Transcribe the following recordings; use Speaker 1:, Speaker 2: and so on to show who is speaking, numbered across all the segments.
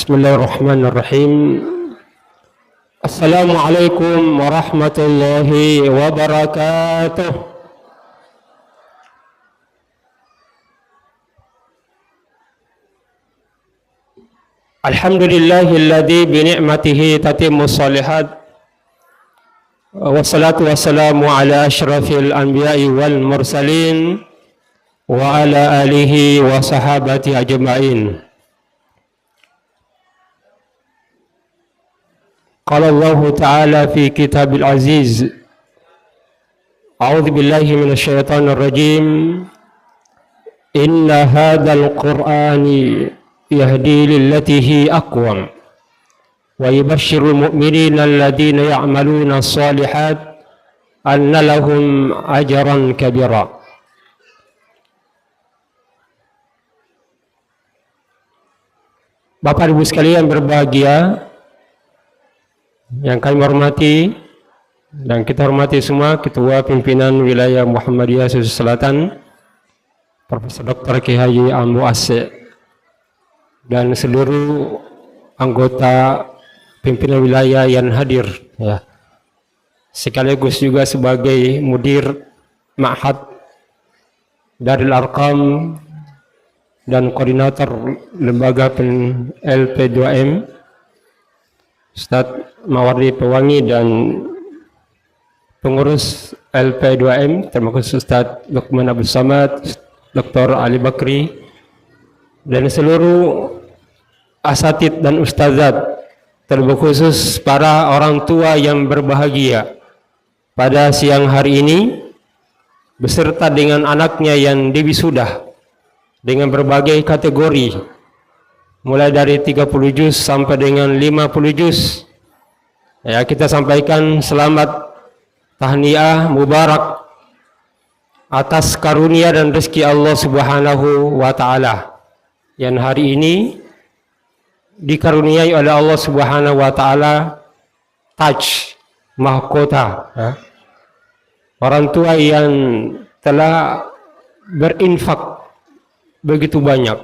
Speaker 1: Bismillahirrahmanirrahim. Assalamualaikum warahmatullahi wabarakatuh. Alhamdulillahilladzi bi ni'matihi tatimmus shalihat. Wassalatu wassalamu ala asyrafil anbiya'i wal mursalin wa ala alihi wa sahabati ajma'in. Qala Allah Ta'ala fi kitabil aziz. A'udzu billahi minasy syaithanir rajim. Inna hadzal qur'ani yahdi lillati hi aqwam wa yubashshirul mu'minina alladhina ya'maluna as-shalihat anna lahum ajran kabira. Bapak Ibu sekalian berbahagia, yang kami hormati dan kita hormati semua Ketua Pimpinan Wilayah Muhammadiyah Sulawesi Selatan, Profesor Dr. Kiai Haji Al-Mu'assi, dan seluruh anggota pimpinan wilayah yang hadir, ya, sekaligus juga sebagai mudir Ma'had Darul Arqam dan koordinator lembaga LP2M Ustadz Mawardi Pewangi dan pengurus LP2M termasuk Ustadz Luqman Abdul Samad, Dr. Ali Bakri, dan seluruh asatid dan ustazat, terlebih khusus para orang tua yang berbahagia pada siang hari ini beserta dengan anaknya yang diwisuda dengan berbagai kategori, mulai dari 30 juz sampai dengan 50 juz. Ya, kita sampaikan selamat tahniah mubarak atas karunia dan rezeki Allah Subhanahu wa taala yang hari ini dikaruniai oleh Allah Subhanahu wa taala taj mahkota, ya. Orang tua yang telah berinfak begitu banyak,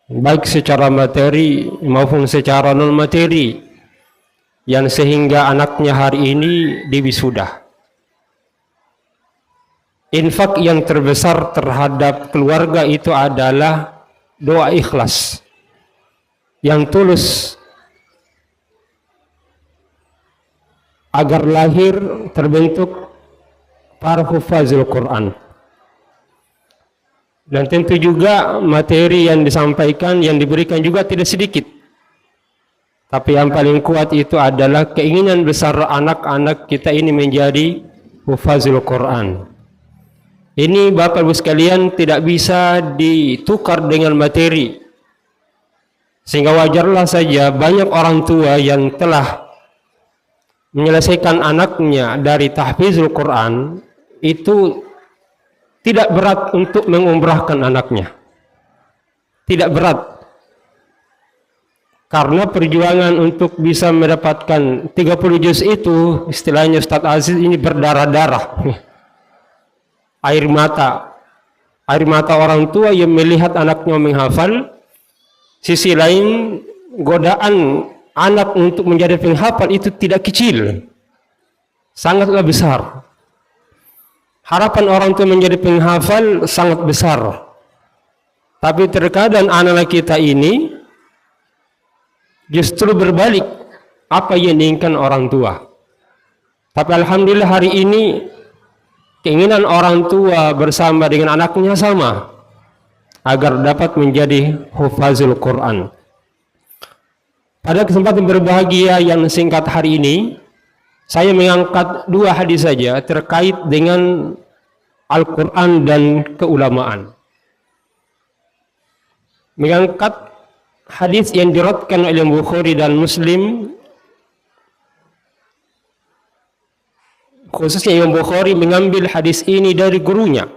Speaker 1: baik secara materi maupun secara non materi, yang sehingga anaknya hari ini diwisuda. Infak yang terbesar terhadap keluarga itu adalah doa ikhlas yang tulus agar lahir terbentuk para hufazul Quran. Dan tentu juga materi yang disampaikan, yang diberikan juga tidak sedikit. Tapi yang paling kuat itu adalah keinginan besar anak-anak kita ini menjadi hufazul Quran. Ini Bapak Ibu sekalian tidak bisa ditukar dengan materi. Sehingga wajarlah saja banyak orang tua yang telah menyelesaikan anaknya dari tahfizul Quran itu tidak berat untuk mengumrahkan anaknya. Tidak berat. Karena perjuangan untuk bisa mendapatkan 30 juz itu, istilahnya Ustadz Aziz, ini berdarah-darah. Air mata orang tua yang melihat anaknya menghafal. Sisi lain, godaan anak untuk menjadi penghafal itu tidak kecil, sangatlah besar. Harapan orang tua menjadi penghafal sangat besar. Tapi terkadang anak kita ini justru berbalik apa yang diinginkan orang tua. Tapi alhamdulillah hari ini keinginan orang tua bersama dengan anaknya sama agar dapat menjadi hufazul Quran. Pada kesempatan berbahagia yang singkat hari ini, saya mengangkat dua hadis saja terkait dengan Al-Quran dan keulamaan. Mengangkat hadis yang diriwayatkan oleh Bukhari dan Muslim, khususnya Imam Bukhari mengambil hadis ini dari gurunya.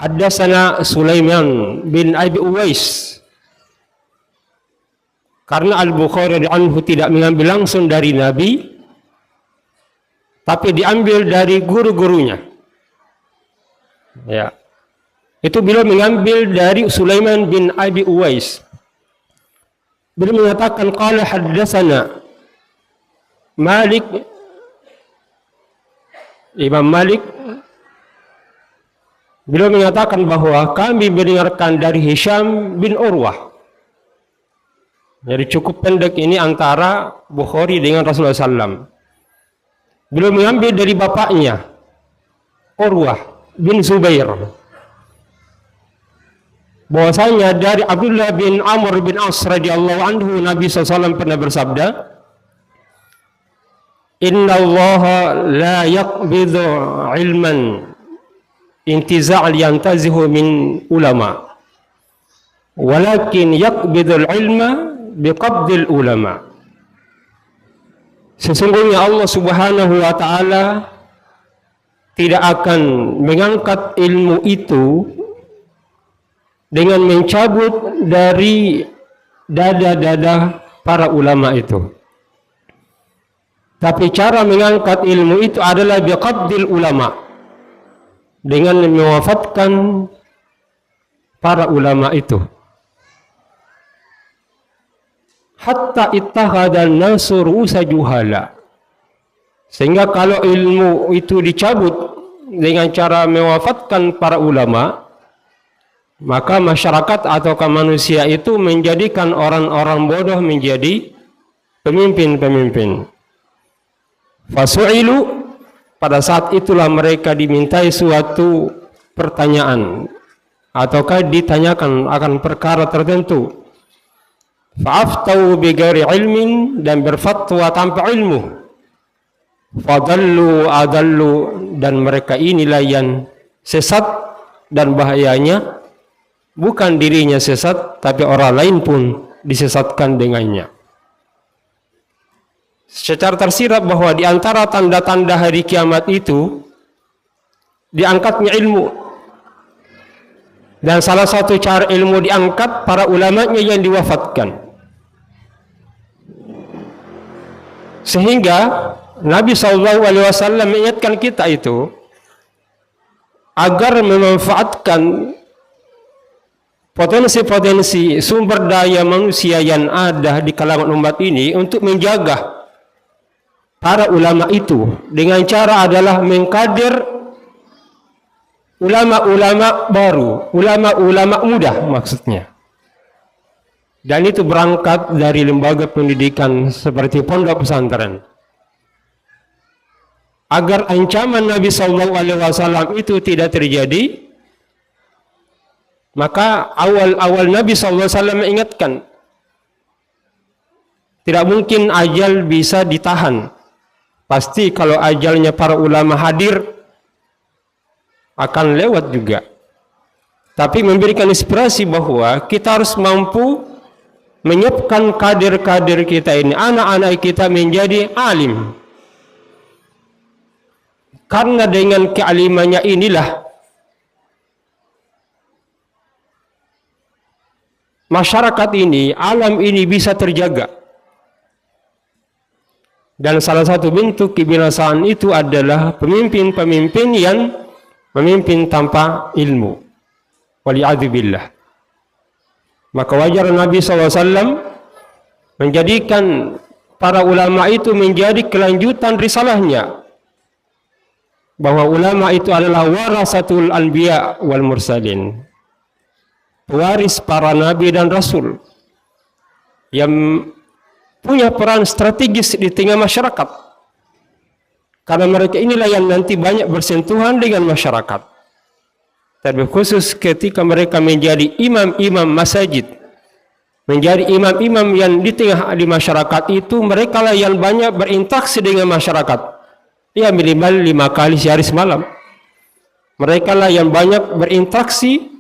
Speaker 1: Haddatsana Sulaiman bin Abi Uwais. Karena Al-Bukhari anhu tidak mengambil langsung dari Nabi, tapi diambil dari guru-gurunya. Ya. Itu beliau mengambil dari Sulaiman bin Abi Uwais. Beliau mengatakan qala haddatsana Malik, Imam Malik, beliau mengatakan bahwa kami mendengarkan dari Hisham bin Urwah. Jadi cukup pendek ini antara Bukhari dengan Rasulullah SAW. Beliau mengambil dari bapaknya Urwah bin Zubair, bahwasanya dari Abdullah bin Amr bin As radhiyallahu anhu, Nabi SAW pernah bersabda, Inna Allah la yaqbidu ilman intiza'al yantazihu min ulama, walakin yaqbidul ilma biqabdil ulama. Sesungguhnya Allah Subhanahu wa ta'ala tidak akan mengangkat ilmu itu dengan mencabut dari dada-dada para ulama itu. Tapi cara mengangkat ilmu itu adalah biqabdil ulama, dengan mewafatkan para ulama itu. Hatta ittakhadhan nasu ru'usa juhala, sehingga kalau ilmu itu dicabut dengan cara mewafatkan para ulama, maka masyarakat atau manusia itu menjadikan orang-orang bodoh menjadi pemimpin-pemimpin. Fasu'ilu, pada saat itulah mereka dimintai suatu pertanyaan ataukah ditanyakan akan perkara tertentu. Fa'aftau bighairi ilmin, dan berfatwa tanpa ilmu. Fadallu adallu, dan mereka inilah yang sesat, dan bahayanya bukan dirinya sesat, tapi orang lain pun disesatkan dengannya. Secara tersirat bahwa di antara tanda-tanda hari kiamat itu diangkatnya ilmu, dan salah satu cara ilmu diangkat para ulamanya yang diwafatkan. Sehingga Nabi SAW mengingatkan kita itu agar memanfaatkan potensi-potensi sumber daya manusia yang ada di kalangan umat ini untuk menjaga para ulama itu, dengan cara adalah mengkader ulama-ulama baru, ulama-ulama muda maksudnya. Dan itu berangkat dari lembaga pendidikan seperti pondok pesantren. Agar ancaman Nabi SAW itu tidak terjadi, maka awal-awal Nabi SAW mengingatkan, tidak mungkin ajal bisa ditahan. Pasti kalau ajalnya para ulama hadir akan lewat juga. Tapi memberikan inspirasi bahwa kita harus mampu menyiapkan kader-kader kita ini, anak-anak kita menjadi alim. Karena dengan kealimannya inilah masyarakat ini, alam ini bisa terjaga. Dan salah satu bentuk kebinasaan itu adalah pemimpin-pemimpin yang memimpin tanpa ilmu. Waliyadzubillah. Maka wajar Nabi SAW menjadikan para ulama itu menjadi kelanjutan risalahnya, bahwa ulama itu adalah warasatul anbiya wal mursalin, pewaris para nabi dan rasul, yang punya peran strategis di tengah masyarakat, karena mereka inilah yang nanti banyak bersentuhan dengan masyarakat, terlebih khusus ketika mereka menjadi imam-imam masjid, menjadi imam-imam yang di tengah di masyarakat itu, mereka lah yang banyak berinteraksi dengan masyarakat, ya minimal 5 kali sehari semalam. Mereka lah yang banyak berinteraksi.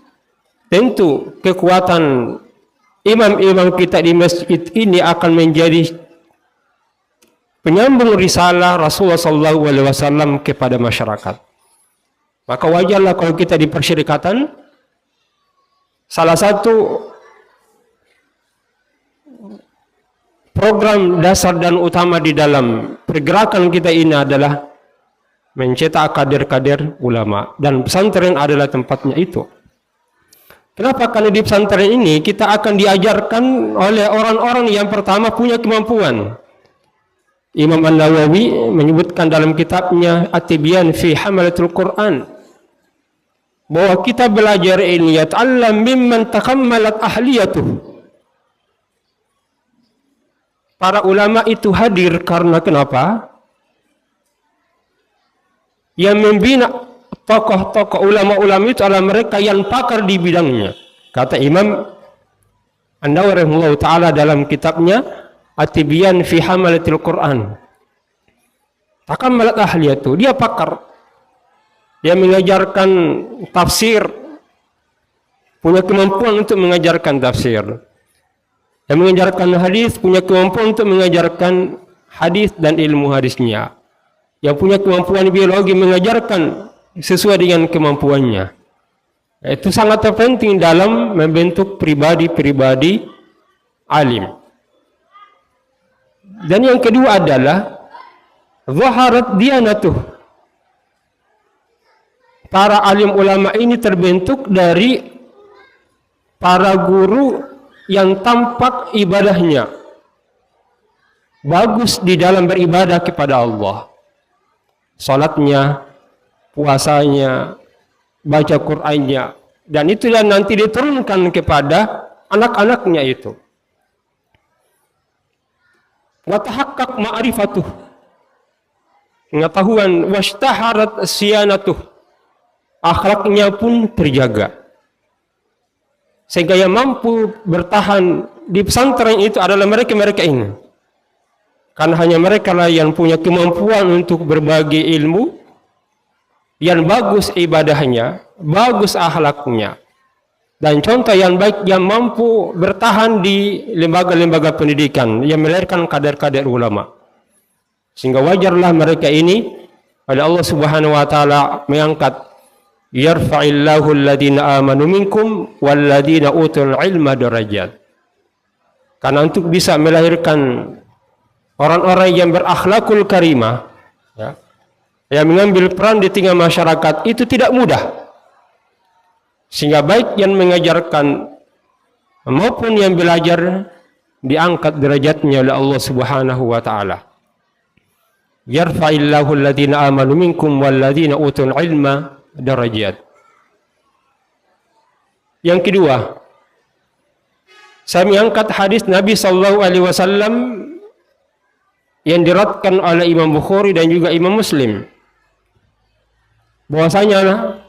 Speaker 1: Tentu kekuatan imam-imam kita di masjid ini akan menjadi penyambung risalah Rasulullah SAW kepada masyarakat. Maka wajarlah kalau kita di persyarikatan, salah satu program dasar dan utama di dalam pergerakan kita ini adalah mencetak kader-kader ulama, dan pesantren adalah tempatnya itu. Kenapa? Karena di pesantren ini kita akan diajarkan oleh orang-orang yang pertama punya kemampuan. Imam An-Nawawi menyebutkan dalam kitabnya At-Tibyan fi Hamalatul Quran bahwa kita belajar ini yata'allam mimman takammalat ahliyatuh. Para ulama itu hadir karena kenapa? Yang membina tokoh-tokoh ulama-ulama itu adalah mereka yang pakar di bidangnya. Kata Imam An-Nawawi rahimahullah ta'ala dalam kitabnya At-Tibyan fi Hamalatil Quran. Takammalat ahliyatu, dia pakar. Dia mengajarkan tafsir, punya kemampuan untuk mengajarkan tafsir. Dia mengajarkan hadis, punya kemampuan untuk mengajarkan hadis dan ilmu hadisnya. Yang punya kemampuan biologi mengajarkan sesuai dengan kemampuannya. Itu sangat penting dalam membentuk pribadi-pribadi alim. Dan yang kedua adalah zaharat diyanatuh. Para alim ulama ini terbentuk dari para guru yang tampak ibadahnya bagus di dalam beribadah kepada Allah. Salatnya, puasanya, baca Qur'annya, dan itu yang nanti diturunkan kepada anak-anaknya itu. Wa tahaqqaq ma'rifatuh, pengetahuan, washtaharat siyanatuh, akhlaknya pun terjaga. Sehingga yang mampu bertahan di pesantren itu adalah mereka-mereka ini. Karena hanya mereka lah yang punya kemampuan untuk berbagi ilmu, yang bagus ibadahnya, bagus akhlaknya, dan contoh yang baik yang mampu bertahan di lembaga-lembaga pendidikan yang melahirkan kader-kader ulama. Sehingga wajarlah mereka ini oleh Allah Subhanahu wa taala mengangkat, yarfa'illahu alladhina amanu minkum walladhina utul ilma darajat. Karena untuk bisa melahirkan orang-orang yang berakhlakul karimah, ya, yang mengambil peran di tengah masyarakat itu tidak mudah. Sehingga baik yang mengajarkan maupun yang belajar diangkat derajatnya oleh Allah Subhanahu wa taala. Yarfa'illahu alladhina amanu minkum walladhina utul ilma darajat. Yang kedua, saya mengangkat hadis Nabi sallallahu alaihi wasallam yang diriwayatkan oleh Imam Bukhari dan juga Imam Muslim. Bahwasanya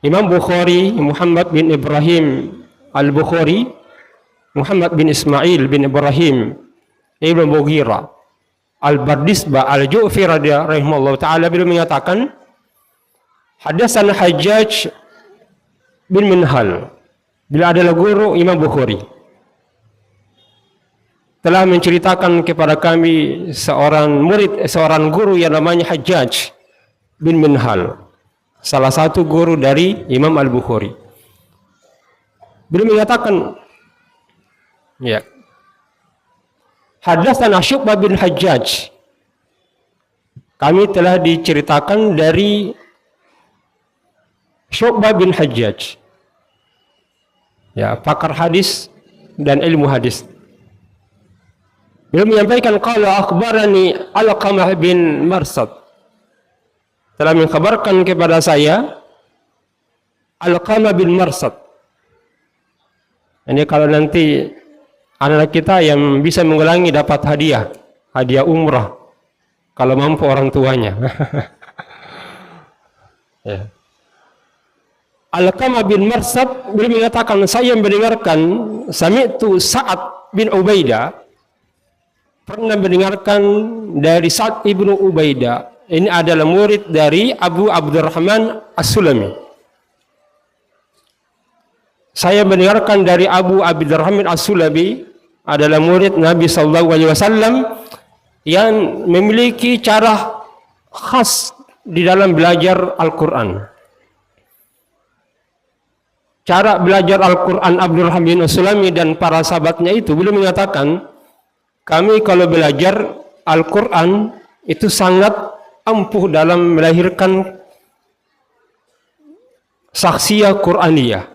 Speaker 1: Imam Bukhari, Muhammad bin Ibrahim Al-Bukhari, Muhammad bin Ismail bin Ibrahim Ibn Mughirah Al-Bardisbah Al-Ju'fi rahimahullah ta'ala beliau mengatakan, hadatsana Hajjaj bin Minhal, beliau adalah guru Imam Bukhari, telah menceritakan kepada kami seorang murid, seorang guru yang namanya Hajjaj bin Minhal, salah satu guru dari Imam Al-Bukhari. Beliau mengatakan, ya, hadatsana Syu'bah bin Hajjaj, kami telah diceritakan dari Syu'bah bin Hajjaj, ya, pakar hadis dan ilmu hadis. Beliau menyampaikan, qala akhbarani Alqamah bin Marsad, telah mengkabarkan kepada saya Alqamah bin Marsad. Ini kalau nanti anak kita yang bisa mengulangi dapat hadiah umrah kalau mampu orang tuanya. Ya. Alqamah bin Marsad beliau mengatakan, saya mendengarkan sami'tu Sa'ad bin Ubaidah, pernah mendengarkan dari Sa'ad ibnu Ubaidah. Ini adalah murid dari Abu Abdurrahman As-Sulami. Saya mendengarkan dari Abu Abdurrahman As-Sulami, adalah murid Nabi SAW yang memiliki cara khas di dalam belajar Al-Quran. Cara belajar Al-Quran Abdurrahman bin As-Sulami dan para sahabatnya itu, beliau mengatakan, kami kalau belajar Al-Quran itu sangat ampuh dalam melahirkan saksiyah Qur'aniyah.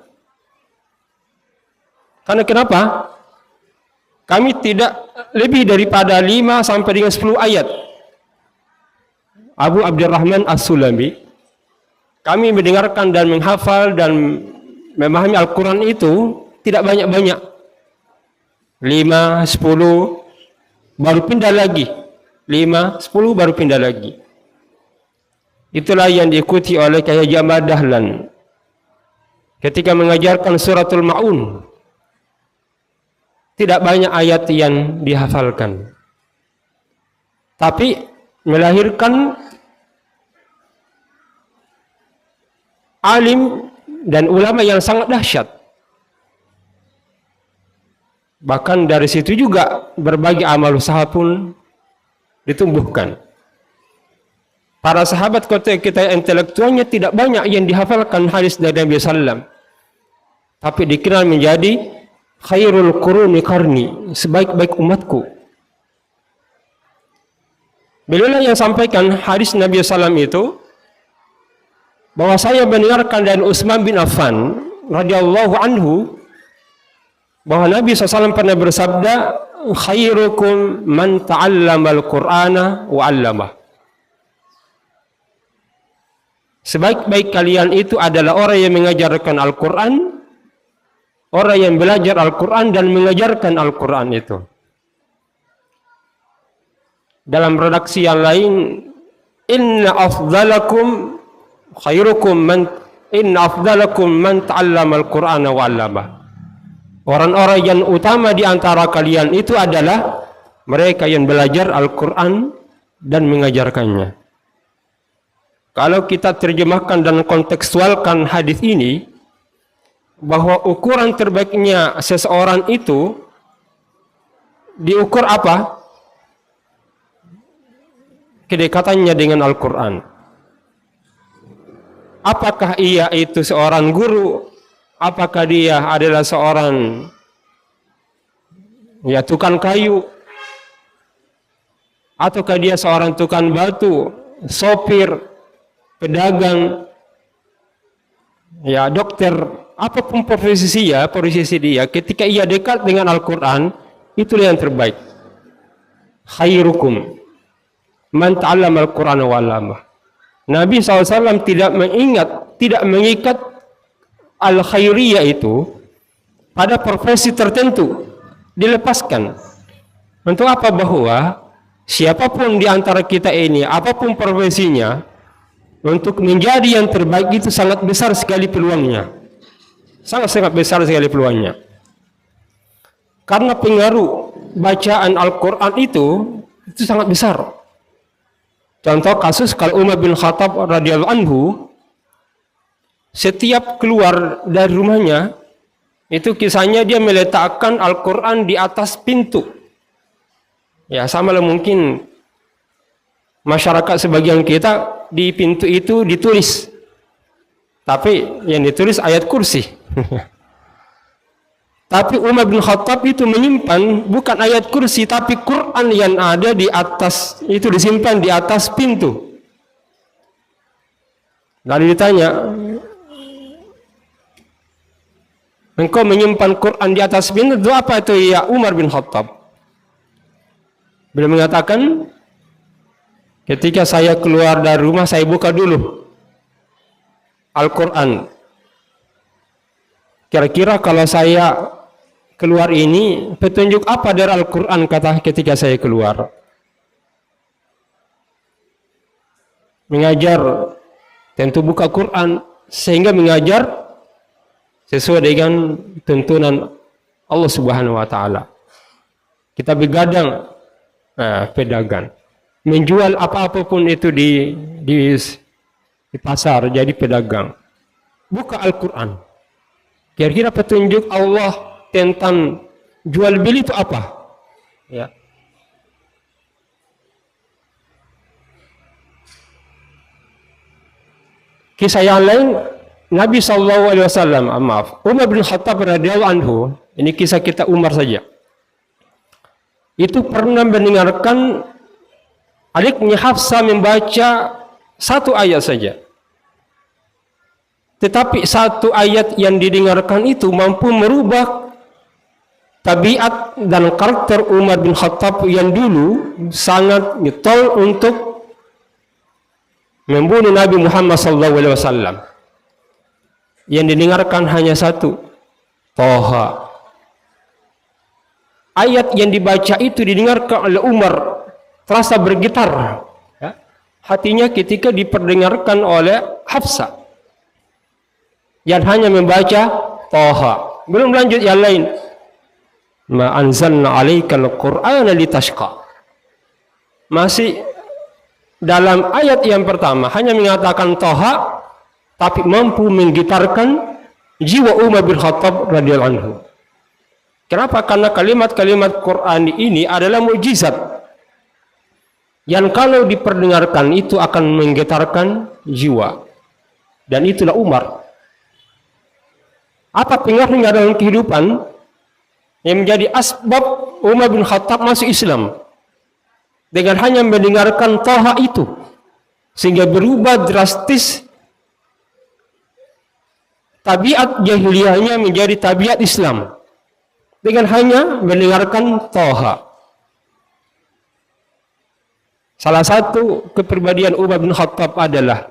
Speaker 1: Karena kenapa? Kami tidak lebih daripada 5 sampai dengan 10 ayat. Abu Abdurrahman As-Sulami, kami mendengarkan dan menghafal dan memahami Al-Quran itu tidak banyak-banyak. 5, 10, baru pindah lagi. 5, 10, baru pindah lagi. Itulah yang diikuti oleh Kyai Jamal Dahlan ketika mengajarkan suratul Ma'un. Tidak banyak ayat yang dihafalkan, tapi melahirkan alim dan ulama yang sangat dahsyat. Bahkan dari situ juga berbagai amal usaha pun ditumbuhkan. Para sahabat kita intelektualnya tidak banyak yang dihafalkan hadis dari Nabi SAW, tapi dikenal menjadi khairul quruni qarni, sebaik-baik umatku. Beliau yang sampaikan hadis Nabi SAW itu, bahwa saya mendengarkan dari Utsman bin Affan radhiyallahu anhu bahwa Nabi SAW pernah bersabda, khairukum man ta'allamal Qur'ana wa 'allamah. Sebaik-baik kalian itu adalah orang yang mengajarkan Al-Quran, orang yang belajar Al-Quran dan mengajarkan Al-Quran itu. Dalam redaksi yang lain, inna afdalakum man ta'allama Al-Qur'ana wa 'allamah. Orang-orang yang utama di antara kalian itu adalah mereka yang belajar Al-Quran dan mengajarkannya. Kalau kita terjemahkan dan kontekstualkan hadis ini, bahwa ukuran terbaiknya seseorang itu diukur apa? Kedekatannya dengan Al-Quran. Apakah ia itu seorang guru? Apakah dia adalah seorang tukang kayu? Ataukah dia seorang tukang batu, sopir, pedagang, dokter? Apapun posisi dia, ketika ia dekat dengan Al-Quran, itulah yang terbaik. Khairukum man ta'allama Al-Qur'ana wa 'allamah. Nabi SAW tidak mengikat al-khairiyah itu pada profesi tertentu, dilepaskan. Untuk apa? Bahwa siapapun di antara kita ini, apapun profesinya, untuk menjadi yang terbaik itu sangat besar sekali peluangnya. Sangat-sangat besar sekali peluangnya. Karena pengaruh bacaan Al-Quran itu sangat besar. Contoh kasus kalau Umar bin Khattab radhiyallahu anhu, setiap keluar dari rumahnya, itu kisahnya dia meletakkan Al-Quran di atas pintu. Ya, sama lah mungkin masyarakat sebagian kita di pintu itu ditulis, tapi yang ditulis ayat kursi. Tapi Umar bin Khattab itu menyimpan bukan ayat kursi, tapi Quran yang ada di atas, itu disimpan di atas pintu. Lalu ditanya, engkau menyimpan Quran di atas pintu, itu apa itu ya Umar bin Khattab? Beliau mengatakan, ketika saya keluar dari rumah, saya buka dulu Al-Quran. Kira-kira kalau saya keluar ini, petunjuk apa dari Al-Quran kata ketika saya keluar? Mengajar, tentu buka Quran, sehingga mengajar sesuai dengan tuntunan Allah Subhanahu wa Ta'ala. Kita begadang, pedagang, menjual apa-apapun itu di pasar, jadi pedagang. Buka Al-Quran. Kira-kira petunjuk Allah tentang jual beli itu apa? Ya. Kisah yang lain, Nabi SAW, Umar bin Khattab radhiyallahu anhu, ini kisah kita Umar saja, itu pernah mendengarkan adiknya Hafsah membaca satu ayat saja. Tetapi satu ayat yang didengarkan itu mampu merubah tabiat dan karakter Umar bin Khattab yang dulu sangat getol untuk membunuh Nabi Muhammad SAW. Yang didengarkan hanya satu, Toha. Ayat yang dibaca itu didengarkan oleh Umar, terasa bergetar ya, hatinya ketika diperdengarkan oleh Hafsah yang hanya membaca Toha. Belum lanjut yang lain. Ma anzalna alaikal qur'ana litashqa. Masih dalam ayat yang pertama hanya mengatakan Toha, tapi mampu menggetarkan jiwa Umar bin Khattab radhiyallahu anhu. Kenapa? Karena kalimat-kalimat Quran ini adalah mukjizat yang kalau diperdengarkan itu akan menggetarkan jiwa. Dan itulah Umar. Apa pengaruhnya dalam kehidupan yang menjadi asbab Umar bin Khattab masuk Islam? Dengan hanya mendengarkan Toha itu, sehingga berubah drastis tabiat jahiliyahnya menjadi tabiat Islam. Dengan hanya mendengarkan Toha. Salah satu kepribadian Umar bin Khattab adalah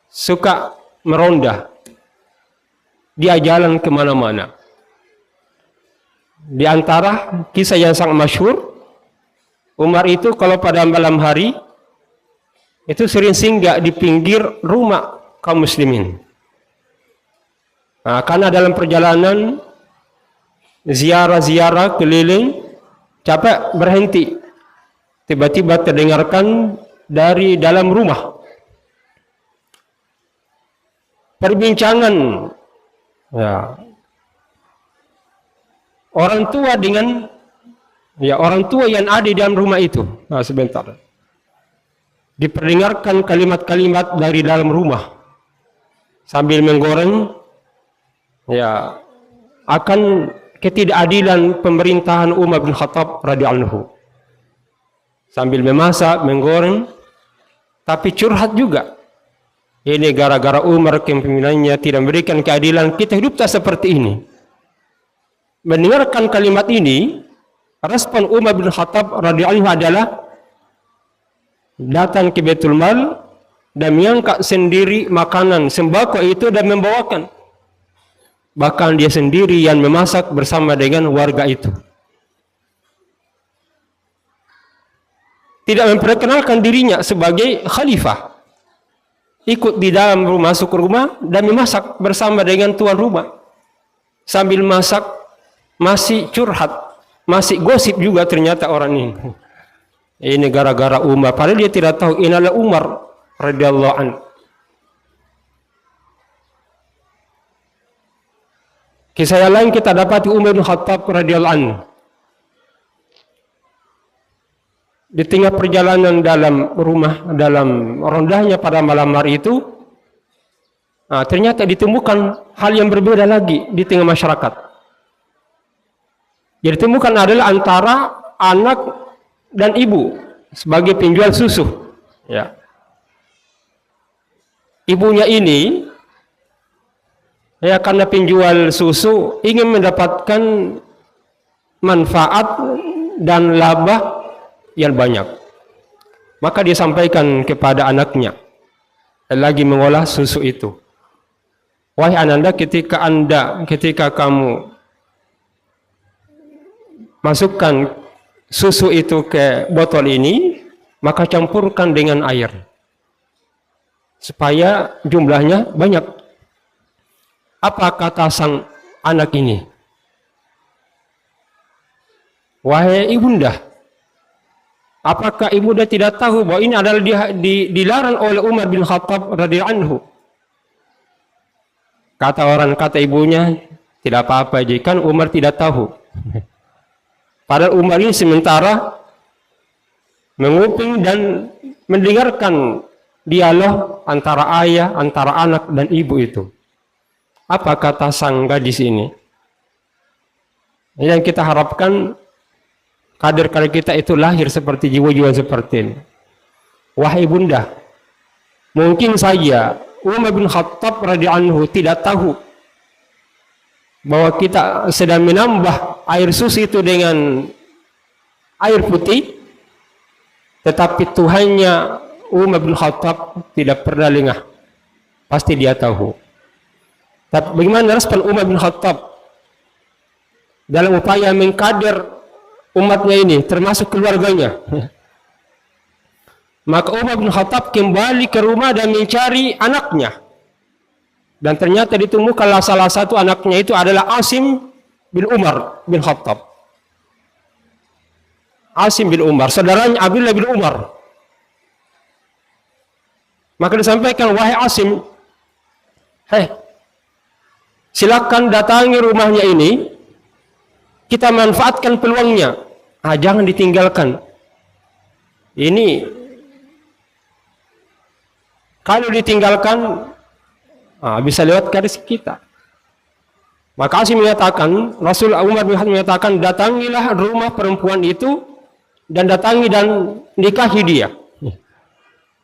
Speaker 1: suka meronda. Dia jalan kemana-mana. Di antara kisah yang sangat masyhur, Umar itu kalau pada malam hari itu sering singgah di pinggir rumah kaum muslimin. Nah, karena dalam perjalanan ziarah-ziarah keliling, capek berhenti. Tiba-tiba terdengarkan dari dalam rumah perbincangan ya, orang tua dengan orang tua yang ada di dalam rumah itu. Nah, sebentar. Diperdengarkan kalimat-kalimat dari dalam rumah sambil menggoreng ya akan ketidakadilan pemerintahan Umar bin Khattab radhiyallahu anhu. Sambil memasak, menggoreng, tapi curhat juga. Ini gara-gara Umar kepemimpinannya tidak memberikan keadilan, kita hidup tak seperti ini. Mendengarkan kalimat ini, respon Umar bin Khattab radhiyallahu anhu adalah datang ke Baitul Mal dan mengangkat sendiri makanan sembako itu dan membawakan. Bahkan dia sendiri yang memasak bersama dengan warga itu. Tidak memperkenalkan dirinya sebagai khalifah. Ikut di dalam rumah, masuk rumah dan memasak bersama dengan tuan rumah. Sambil masak masih curhat, masih gosip juga ternyata orang ini. Ini gara-gara Umar. Padahal dia tidak tahu ini adalah Umar radhiyallahu anhu. Kisah yang lain kita dapati Umar bin Khattab radhiyallahu anhu. Di tengah perjalanan dalam rumah, dalam rondahnya pada malam hari itu, ternyata ditemukan hal yang berbeda lagi di tengah masyarakat. Yang ditemukan adalah antara anak dan ibu sebagai penjual susu. Ya. Ibunya ini ya karena penjual susu ingin mendapatkan manfaat dan laba yang banyak. Maka dia sampaikan kepada anaknya yang lagi mengolah susu itu. Wahai ananda, ketika kamu masukkan susu itu ke botol ini, maka campurkan dengan air supaya jumlahnya banyak. Apa kata sang anak ini? Wahai ibunda, apakah ibunda tidak tahu bahwa ini adalah dilarang oleh Umar bin Khattab radhiyallahu anhu? Kata ibunya, tidak apa-apa jika Umar tidak tahu. Padahal Umar ini sementara menguping dan mendengarkan dialog antara ayah, antara anak dan ibu itu. Apa kata sang gadis ini? Yang kita harapkan kader-kader kita itu lahir seperti jiwa-jiwa seperti ini. Wahai bunda, mungkin saja Umar bin Khattab radhiyallahu anhu tidak tahu bahwa kita sedang menambah air susu itu dengan air putih, tetapi Tuhannya Umar bin Khattab tidak pernah lengah. Pasti dia tahu. Tapi bagaimana respon Umar bin Khattab dalam upaya mengkader umatnya ini, termasuk keluarganya? Maka Umar bin Khattab kembali ke rumah dan mencari anaknya. Dan ternyata ditemukanlah salah satu anaknya itu adalah Asim bin Umar bin Khattab. Asim bin Umar, saudaranya Abdullah bin Umar. Maka disampaikan, wahai Asim, silakan datangi rumahnya ini, kita manfaatkan peluangnya. Jangan ditinggalkan. Ini kalau ditinggalkan bisa lewat garis kita. Maka Asim menyatakan, Rasul Umar bin Khattab menyatakan, datangilah rumah perempuan itu dan datangi dan nikahi dia.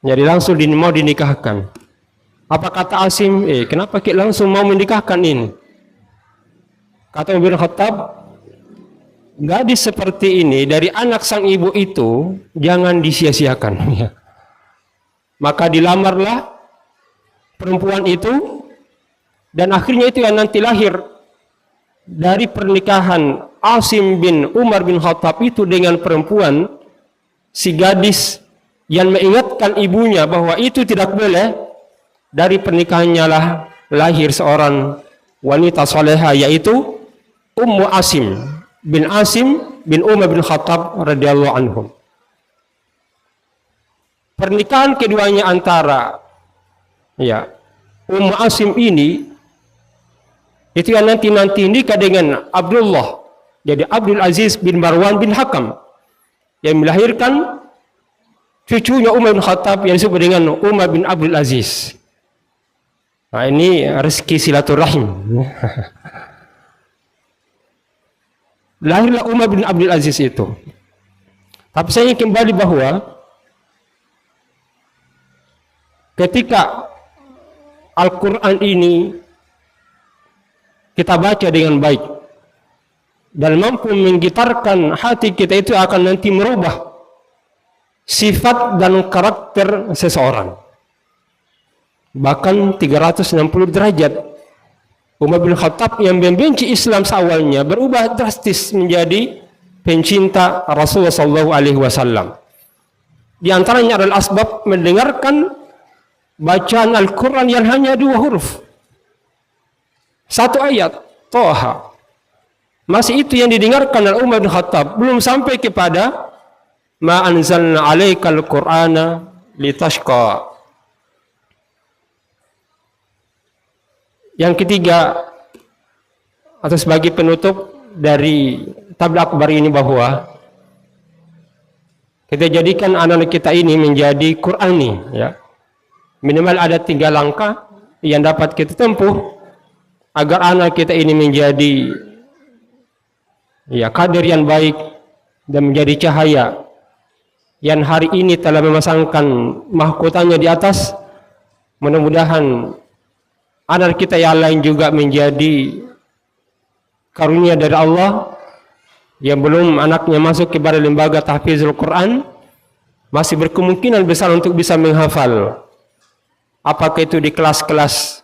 Speaker 1: Jadi langsung mau dinikahkan. Apa kata Asim? Kenapa kita langsung mau menikahkan ini? Kata Umar bin Khattab, gadis seperti ini dari anak sang ibu itu jangan disia-siakan. Maka dilamarlah perempuan itu, dan akhirnya itu yang nanti lahir dari pernikahan Asim bin Umar bin Khattab itu dengan perempuan, si gadis yang mengingatkan ibunya bahwa itu tidak boleh. Dari pernikahannya lah lahir seorang wanita soleha, yaitu Ummu Asim bin Umar bin Khattab radhiyallahu anhum. Pernikahan keduanya antara Ummu Asim ini itu yang nanti nikah dengan Abdullah, jadi Abdul Aziz bin Marwan bin Hakam, yang melahirkan cucunya Umar bin Khattab yang disebut dengan Umar bin Abdul Aziz. Nah, ini rezeki silaturahim. Lahirlah Umar bin Abdul Aziz itu. Tapi saya ingin kembali bahwa ketika Al-Quran ini kita baca dengan baik dan mampu menggetarkan hati kita, itu akan nanti merubah sifat dan karakter seseorang. Bahkan 360 derajat. Umar bin Khattab yang membenci Islam seawalnya berubah drastis menjadi pencinta Rasulullah SAW. Di antaranya adalah asbab mendengarkan bacaan Al-Quran yang hanya 2 huruf, 1 ayat, Toha. Masih itu yang didengarkan oleh Umar bin Khattab, belum sampai kepada ma anzalna alaikal Qur'ana litashqa. Yang ketiga, atau sebagai penutup dari tabligh akbar ini, bahwa kita jadikan anak-anak kita ini menjadi Qur'ani, ya. Minimal ada 3 langkah yang dapat kita tempuh agar anak kita ini menjadi kader yang baik dan menjadi cahaya yang hari ini telah memasangkan mahkotanya di atas. Mudah-mudahan anak kita yang lain juga menjadi karunia dari Allah. Yang belum anaknya masuk kepada lembaga tahfizul Quran, masih berkemungkinan besar untuk bisa menghafal. Apakah itu di kelas-kelas?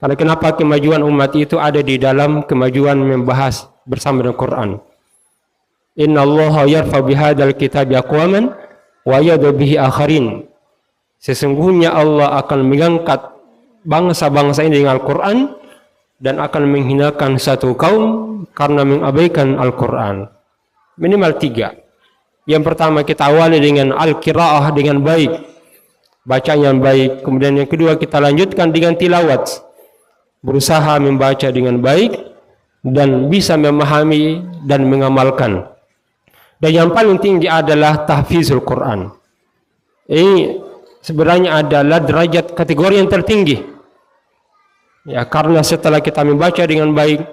Speaker 1: Karena kenapa kemajuan umat itu ada di dalam kemajuan membahas bersama dengan Quran. Inna Allah yarfa bihadal kitab aqwaman wa yadhu bihi akharin. Sesungguhnya Allah akan mengangkat bangsa-bangsa ini dengan Al-Quran dan akan menghinakan satu kaum karena mengabaikan Al-Quran. Minimal 3. Yang pertama, kita awali dengan al-qiraah dengan baik, bacaan yang baik. Kemudian yang kedua, kita lanjutkan dengan tilawat, berusaha membaca dengan baik dan bisa memahami dan mengamalkan. Dan yang paling tinggi adalah tahfizul Quran. Ini sebenarnya adalah derajat kategori yang tertinggi. Ya, karena setelah kita membaca dengan baik,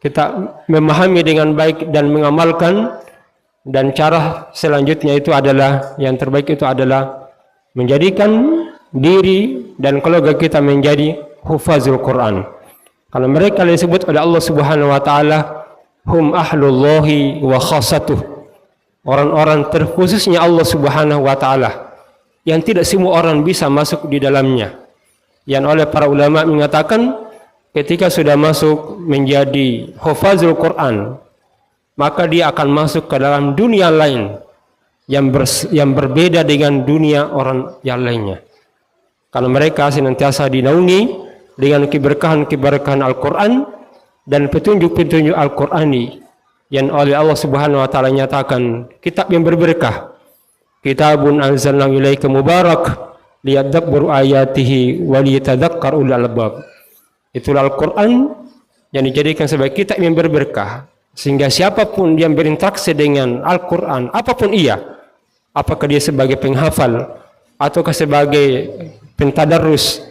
Speaker 1: kita memahami dengan baik dan mengamalkan, dan cara selanjutnya itu adalah, yang terbaik itu adalah menjadikan diri dan keluarga kita menjadi hufazul Quran. Karena mereka disebut oleh Allah Subhanahu wa taala hum ahlullahi wa khassatuh. Orang-orang terkhususnya Allah Subhanahu wa taala yang tidak semua orang bisa masuk di dalamnya. Yang oleh para ulama mengatakan ketika sudah masuk menjadi hufazul Quran, maka dia akan masuk ke dalam dunia lain yang berbeda dengan dunia orang yang lainnya. Karena mereka senantiasa dinaungi dengan keberkahan-keberkahan Al-Quran dan petunjuk-petunjuk Al-Qurani yang oleh Allah Subhanahu wa taala nyatakan kitab yang berberkah. Kitabun anzalna ilaika mubarak liyadabbaru ayatihi wa liyatadzakkar ulul albab. Itulah Al-Qur'an yang dijadikan sebagai kitab yang berberkah sehingga siapapun yang berinteraksi dengan Al-Qur'an, apapun ia, apakah dia sebagai penghafal ataukah sebagai pentadarus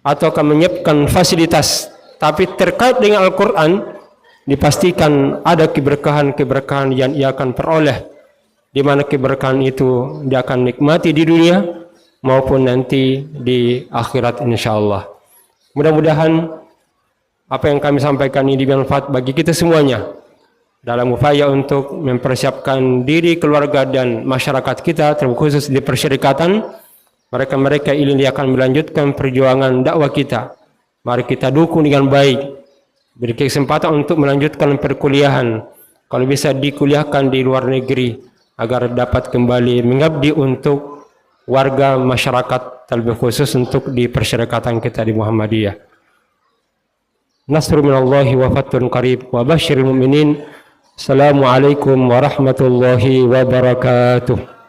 Speaker 1: ataukah menyiapkan fasilitas tapi terkait dengan Al-Qur'an, dipastikan ada keberkahan-keberkahan yang ia akan peroleh, di mana keberkahan itu dia akan nikmati di dunia maupun nanti di akhirat insyaallah. Mudah-mudahan apa yang kami sampaikan ini bermanfaat bagi kita semuanya dalam upaya untuk mempersiapkan diri, keluarga dan masyarakat kita, terkhusus di persyarikatan. Mereka-mereka ini akan melanjutkan perjuangan dakwah kita. Mari kita dukung dengan baik, beri kesempatan untuk melanjutkan perkuliahan, kalau bisa dikuliahkan di luar negeri agar dapat kembali mengabdi untuk warga masyarakat, terlebih khusus untuk di persyarikatan kita di Muhammadiyah. Nasrul minallahi wa fathun qarib wa basyiril mu'minin. Assalamualaikum warahmatullahi wabarakatuh.